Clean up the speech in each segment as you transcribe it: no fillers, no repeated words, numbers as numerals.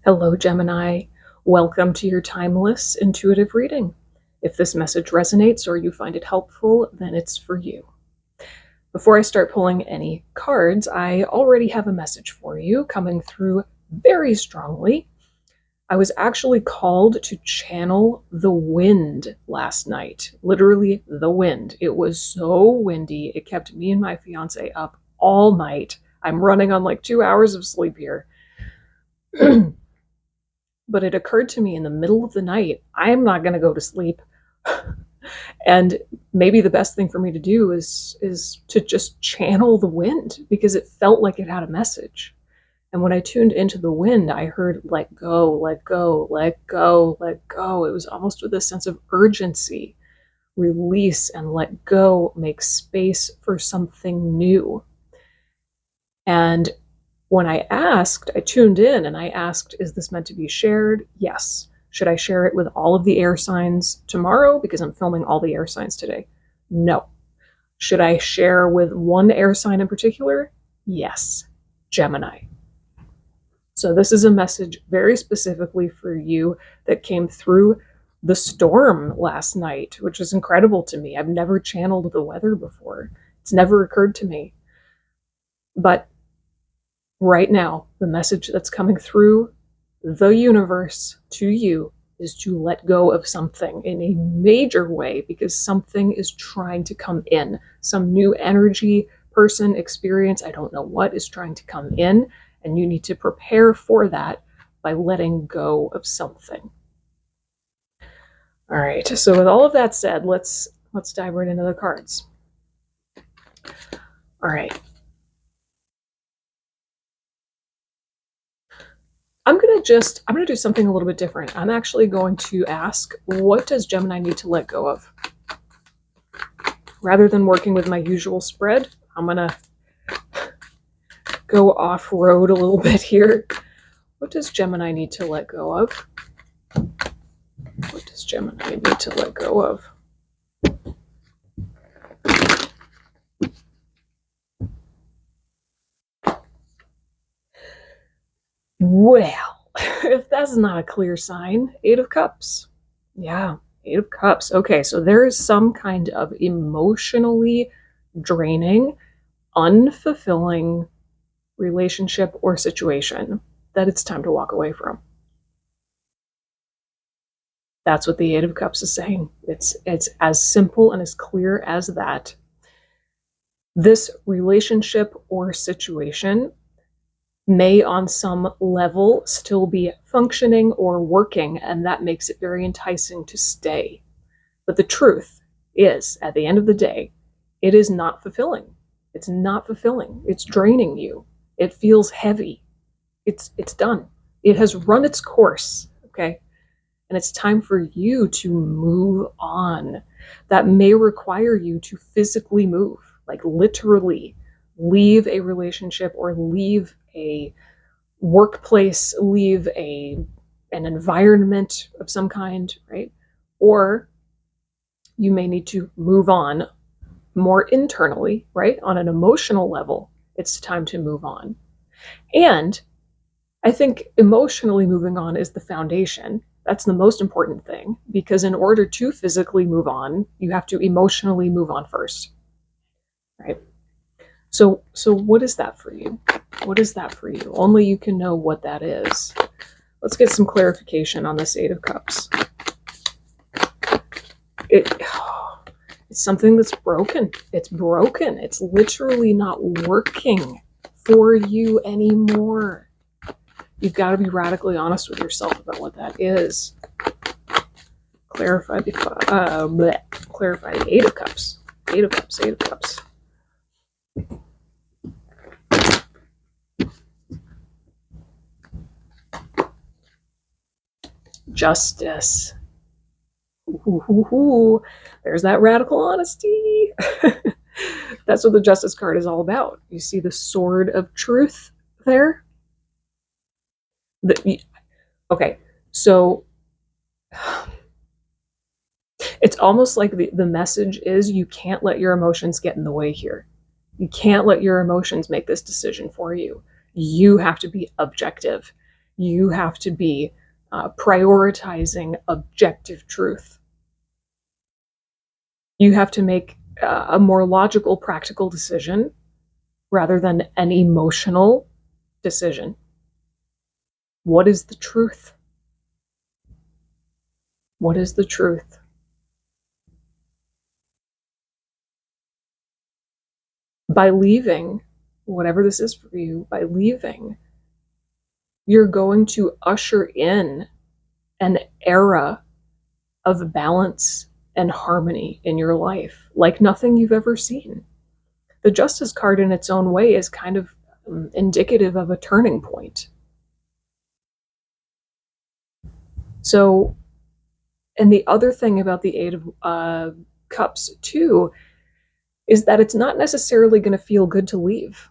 Hello, Gemini. Welcome to your timeless intuitive reading. If this message resonates or you find it helpful, then it's for you. Before I start pulling any cards, I already have a message for you coming through very strongly. I was actually called to channel the wind last night, literally the wind. It was so windy, it kept me and my fiance up all night. I'm running on like 2 hours of sleep here. But it occurred to me in the middle of the night, I'm not going to go to sleep. And maybe the best thing for me to do is to just channel the wind, because it felt like it had a message. And when I tuned into the wind, I heard let go, let go, let go, let go. It was almost with a sense of urgency. Release and let go, make space for something new. And when I tuned in and I asked, is this meant to be shared? Yes. Should I share it with all of the air signs tomorrow? Because I'm filming all the air signs today. No. Should I share with one air sign in particular? Yes. Gemini. So this is a message very specifically for you that came through the storm last night, which is incredible to me. I've never channeled the weather before. It's never occurred to me. But right now, the message that's coming through the universe to you is to let go of something in a major way, because something is trying to come in. Some new energy, person, experience, I don't know what, is trying to come in, and you need to prepare for that by letting go of something. All right, so with all of that said, let's dive right into the cards. All right. I'm going to do something a little bit different. I'm actually going to ask, what does Gemini need to let go of? Rather than working with my usual spread, I'm going to go off-road a little bit here. What does Gemini need to let go of? What does Gemini need to let go of? Well, if that's not a clear sign, Eight of Cups. Yeah, Eight of Cups. Okay, so there is some kind of emotionally draining, unfulfilling relationship or situation that it's time to walk away from. That's what the Eight of Cups is saying. It's as simple and as clear as that. This relationship or situation may on some level still be functioning or working, and that makes it very enticing to stay. But the truth is, at the end of the day, it is not fulfilling. It's not fulfilling. It's draining you. It feels heavy. It's done. It has run its course, okay? And it's time for you to move on. That may require you to physically move, like literally leave a relationship or leave a workplace, leave an environment of some kind, right? Or you may need to move on more internally, right? On an emotional level, it's time to move on. And I think emotionally moving on is the foundation. That's the most important thing, because in order to physically move on, you have to emotionally move on first, right? So what is that for you? What is that for you? Only you can know what that is. Let's get some clarification on this Eight of Cups. It's something that's broken. It's broken. It's literally not working for you anymore. You've got to be radically honest with yourself about what that is. Clarify the Eight of Cups. Eight of Cups. Eight of Cups. Justice. Ooh, there's that radical honesty. That's what the Justice card is all about. You see the sword of truth there? Okay, so it's almost like the message is you can't let your emotions get in the way here. You can't let your emotions make this decision for you. You have to be objective. You have to be prioritizing objective truth. You have to make a more logical, practical decision rather than an emotional decision. What is the truth? What is the truth? By leaving, whatever this is for you, by leaving, you're going to usher in an era of balance and harmony in your life like nothing you've ever seen. The Justice card, in its own way, is kind of indicative of a turning point. So, and the other thing about the Eight of Cups, too, is that it's not necessarily going to feel good to leave.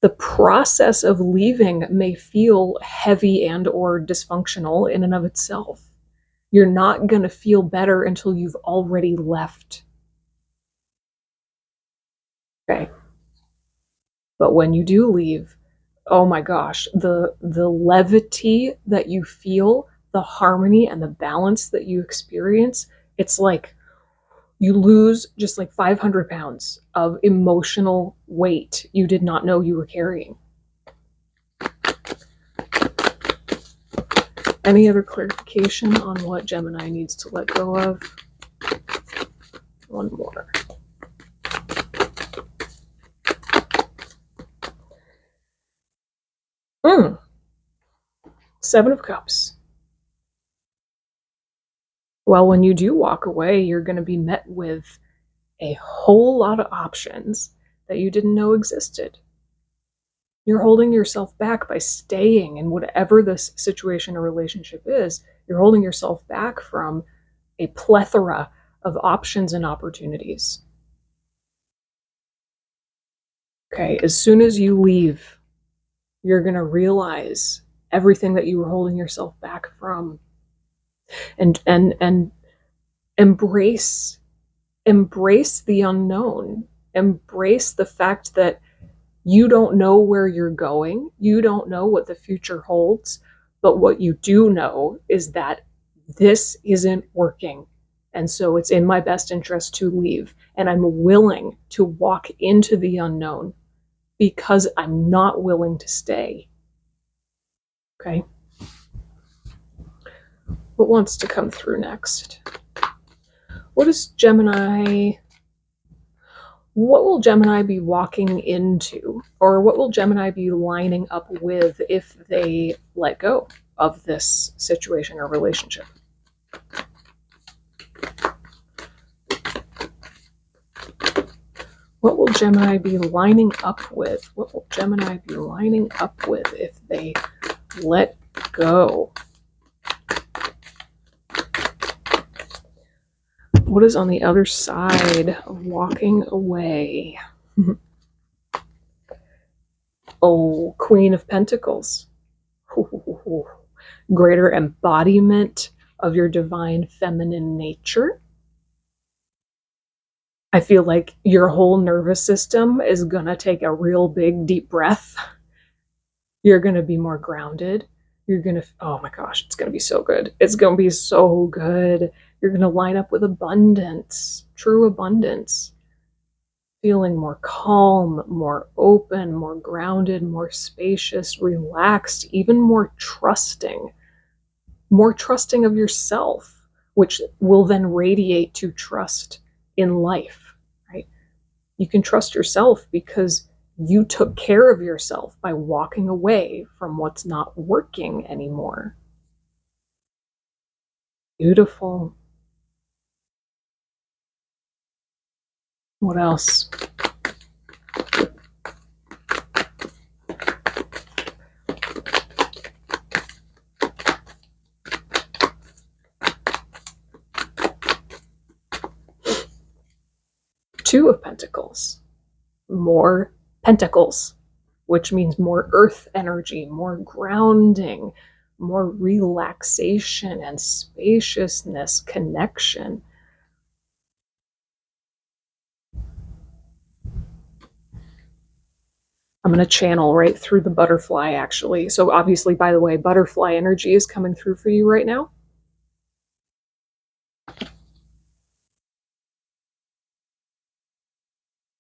The process of leaving may feel heavy and or dysfunctional in and of itself. You're not going to feel better until you've already left. Okay. But when you do leave, oh my gosh, the levity that you feel, the harmony and the balance that you experience, it's like you lose just like 500 pounds of emotional weight you did not know you were carrying. Any other clarification on what Gemini needs to let go of? One more. Seven of Cups. Well, when you do walk away, you're going to be met with a whole lot of options that you didn't know existed. You're holding yourself back by staying in whatever this situation or relationship is. You're holding yourself back from a plethora of options and opportunities. Okay, as soon as you leave, you're going to realize everything that you were holding yourself back from, and embrace the unknown. Embrace the fact that you don't know where you're going. You don't know what the future holds, but what you do know is that this isn't working. And so it's in my best interest to leave. And I'm willing to walk into the unknown because I'm not willing to stay. Okay? What wants to come through next? What will Gemini be walking into, or what will Gemini be lining up with if they let go of this situation or relationship? What will Gemini be lining up with? What will Gemini be lining up with if they let go? What is on the other side of walking away? Oh, Queen of Pentacles. Greater embodiment of your divine feminine nature. I feel like your whole nervous system is going to take a real big, deep breath. You're going to be more grounded. You're going to, oh my gosh, it's going to be so good. It's going to be so good. You're going to line up with abundance, true abundance. Feeling more calm, more open, more grounded, more spacious, relaxed, even more trusting of yourself, which will then radiate to trust in life, right? You can trust yourself because you took care of yourself by walking away from what's not working anymore. Beautiful. What else? Two of Pentacles. More pentacles, which means more earth energy, more grounding, more relaxation and spaciousness, connection. I'm going to channel right through the butterfly, actually. So obviously, by the way, butterfly energy is coming through for you right now.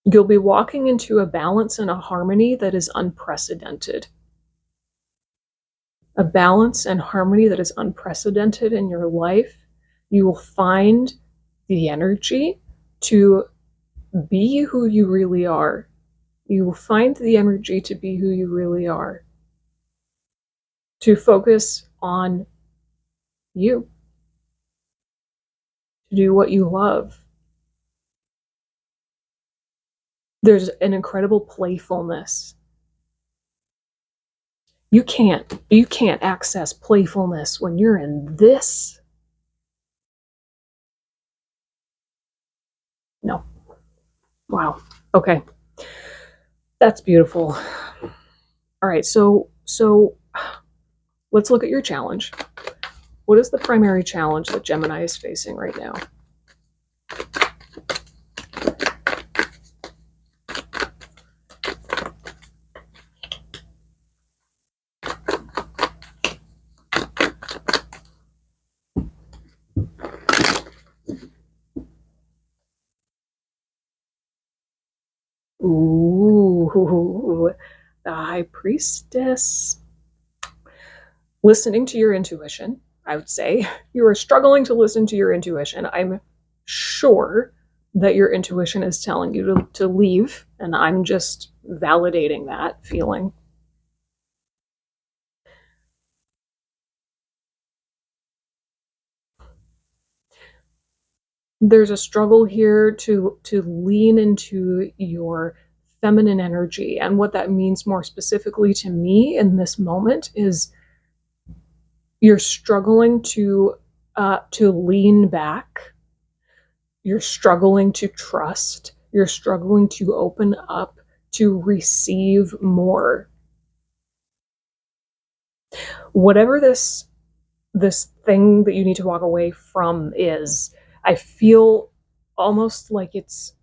You'll be walking into a balance and a harmony that is unprecedented. A balance and harmony that is unprecedented in your life. You will find the energy to be who you really are. You will find the energy to be who you really are. To focus on you. To do what you love. There's an incredible playfulness. You can't access playfulness when you're in this. No. Wow. Okay. That's beautiful. All right, so let's look at your challenge. What is the primary challenge that Gemini is facing right now? Ooh, the High Priestess. Listening to your intuition, I would say. You are struggling to listen to your intuition. I'm sure that your intuition is telling you to leave, and I'm just validating that feeling. There's a struggle here to lean into your feminine energy, and what that means more specifically to me in this moment is you're struggling to lean back. You're struggling to trust. You're struggling to open up, to receive more. Whatever this thing that you need to walk away from is, I feel almost like it's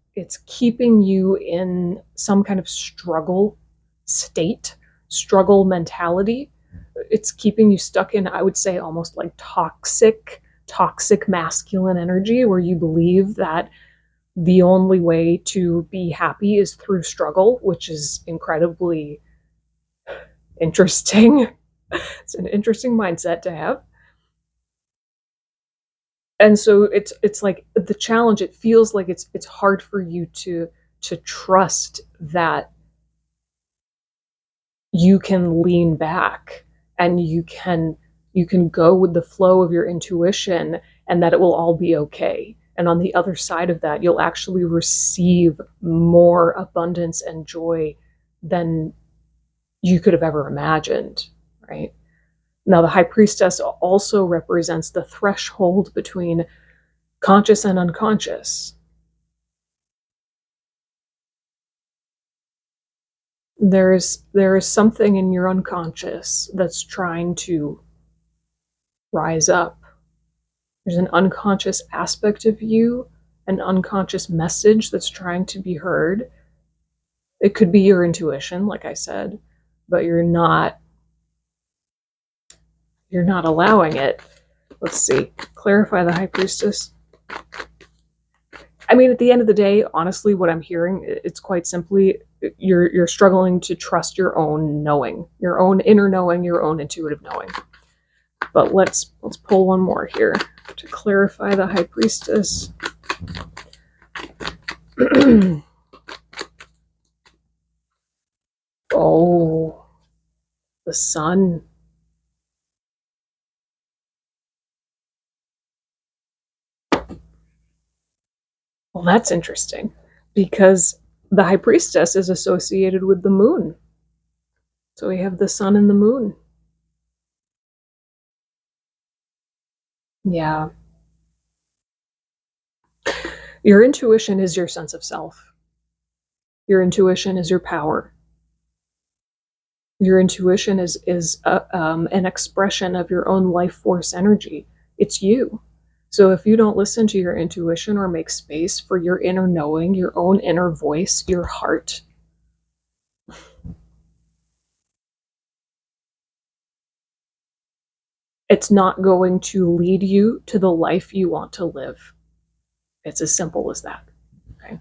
keeping you in some kind of struggle state, struggle mentality. It's keeping you stuck in, I would say, almost like toxic masculine energy, where you believe that the only way to be happy is through struggle, which is incredibly interesting. It's an interesting mindset to have. And so it's like the challenge, it feels like it's hard for you to trust that you can lean back and you can go with the flow of your intuition, and that it will all be okay. And on the other side of that, you'll actually receive more abundance and joy than you could have ever imagined, right? Now, the High Priestess also represents the threshold between conscious and unconscious. There is something in your unconscious that's trying to rise up. There's an unconscious aspect of you, an unconscious message that's trying to be heard. It could be your intuition, like I said, but you're not allowing it. Let's see. Clarify the High Priestess. I mean, at the end of the day, honestly, what I'm hearing, it's quite simply you're struggling to trust your own knowing, your own inner knowing, your own intuitive knowing. But let's pull one more here to clarify the High Priestess. Oh, the Sun. Well, that's interesting, because the High Priestess is associated with the moon. So we have the Sun and the moon. Yeah. Your intuition is your sense of self. Your intuition is your power. Your intuition is an expression of your own life force energy. It's you. So if you don't listen to your intuition or make space for your inner knowing, your own inner voice, your heart, It's not going to lead you to the life you want to live. It's as simple as that. Okay.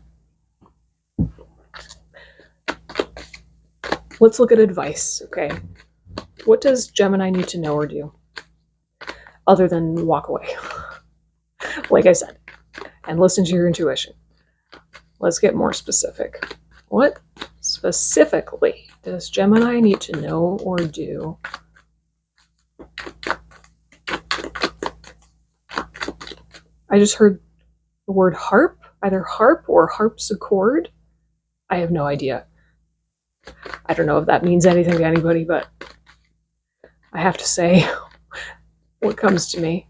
Let's look at advice. Okay. What does Gemini need to know or do other than walk away? Like I said, and listen to your intuition. Let's get more specific. What specifically does Gemini need to know or do? I just heard the word harp, either harp or harpsichord. I have no idea. I don't know if that means anything to anybody, but I have to say what comes to me.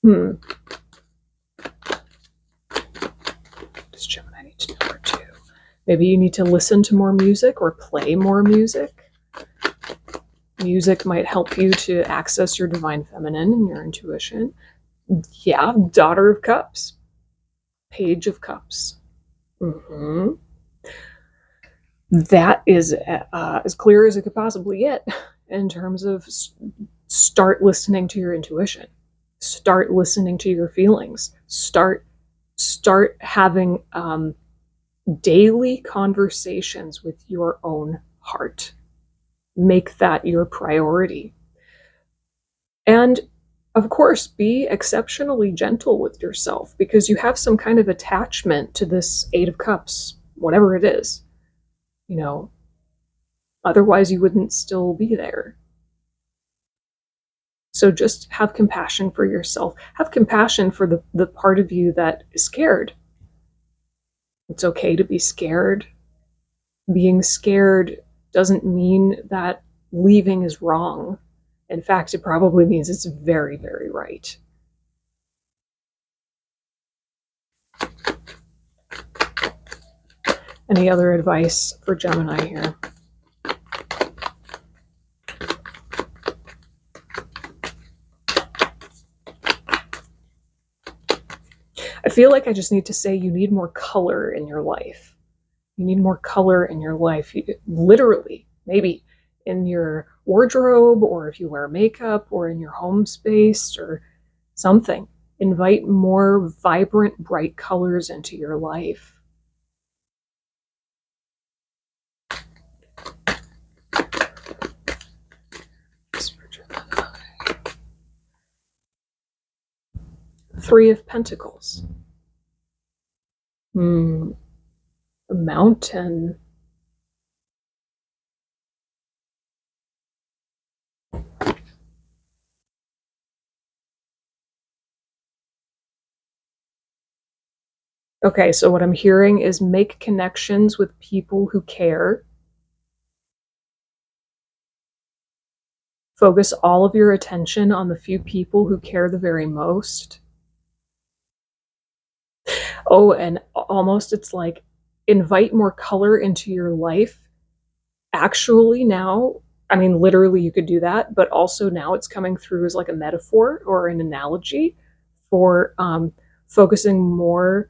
Does Gemini need to know or do? Maybe you need to listen to more music or play more music. Music might help you to access your divine feminine and your intuition. Yeah, Daughter of Cups. Page of Cups. That is as clear as it could possibly get in terms of start listening to your intuition. Start listening to your feelings. Start having daily conversations with your own heart. Make that your priority. And of course, be exceptionally gentle with yourself, because you have some kind of attachment to this Eight of Cups, whatever it is. You know, otherwise you wouldn't still be there. So just have compassion for yourself. Have compassion for the part of you that is scared. It's okay to be scared. Being scared doesn't mean that leaving is wrong. In fact, it probably means it's very, very right. Any other advice for Gemini here? I feel like I just need to say you need more color in your life. You need more color in your life. Literally, maybe in your wardrobe, or if you wear makeup, or in your home space or something. Invite more vibrant, bright colors into your life. Three of Pentacles. A mountain. Okay, so what I'm hearing is make connections with people who care. Focus all of your attention on the few people who care the very most. Oh, and almost it's like invite more color into your life. Actually, now, I mean, literally you could do that, but also now it's coming through as like a metaphor or an analogy for focusing more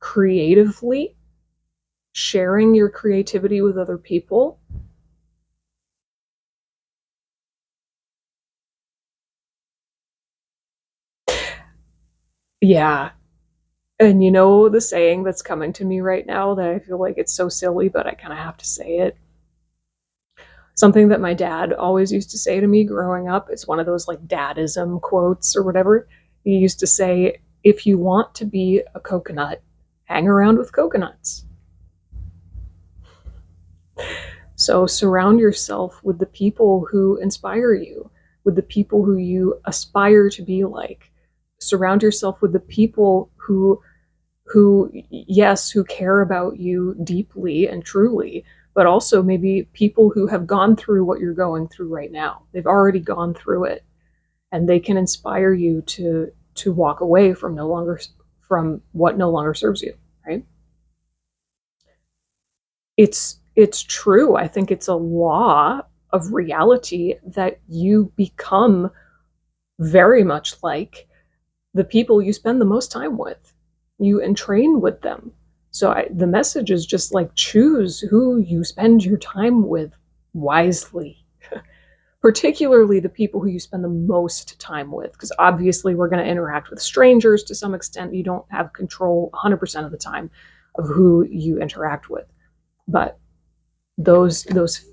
creatively, sharing your creativity with other people. Yeah. And you know the saying that's coming to me right now that I feel like it's so silly, but I kind of have to say it. Something that my dad always used to say to me growing up. It's one of those like dadism quotes or whatever. He used to say, if you want to be a coconut, hang around with coconuts. So surround yourself with the people who inspire you, with the people who you aspire to be like. Surround yourself with the people who yes, who care about you deeply and truly, but also maybe people who have gone through what you're going through right now. They've already gone through it, and they can inspire you to walk away from what no longer serves you, right? It's true. I think it's a law of reality that you become very much like the people you spend the most time with. You entrain with them. So the message is just like choose who you spend your time with wisely. particularly the people who you spend the most time with, because obviously we're going to interact with strangers to some extent. You don't have control 100% of the time of who you interact with. But those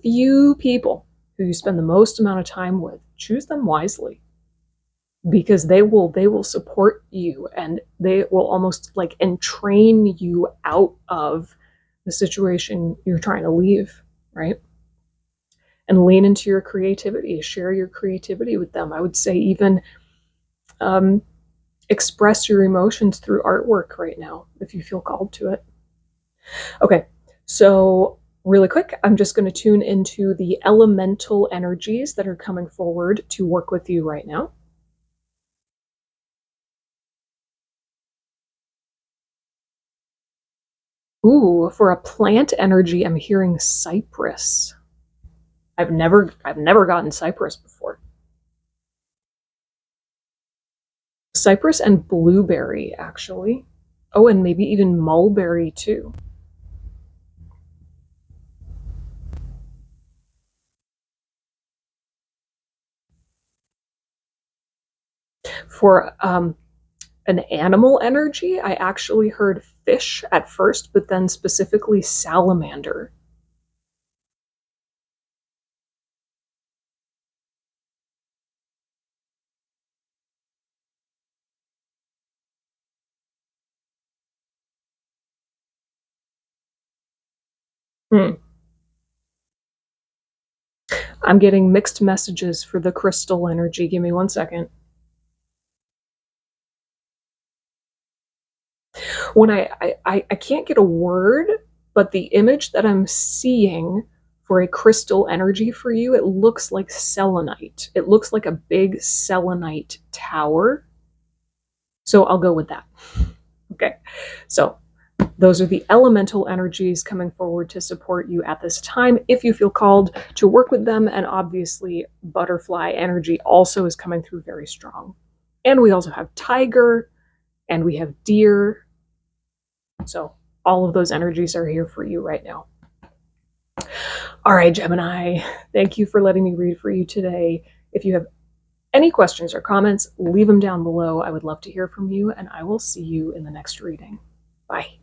few people who you spend the most amount of time with, choose them wisely, because they will support you, and they will almost like entrain you out of the situation you're trying to leave, right? And lean into your creativity, share your creativity with them. I would say even um, express your emotions through artwork right now if you feel called to it. Okay, so really quick, I'm just going to tune into the elemental energies that are coming forward to work with you right now. Ooh, for a plant energy, I'm hearing cypress. I've never gotten cypress before. Cypress and blueberry, actually. Oh, and maybe even mulberry too. For an animal energy, I actually heard fish at first, but then specifically salamander. Hmm. I'm getting mixed messages for the crystal energy. Give me 1 second. When I can't get a word, but the image that I'm seeing for a crystal energy for you, it looks like selenite. It looks like a big selenite tower. So I'll go with that. Okay. So those are the elemental energies coming forward to support you at this time if you feel called to work with them. And obviously, butterfly energy also is coming through very strong. And we also have tiger and we have deer. So all of those energies are here for you right now. All right, Gemini, thank you for letting me read for you today. If you have any questions or comments, leave them down below. I would love to hear from you, and I will see you in the next reading. Bye.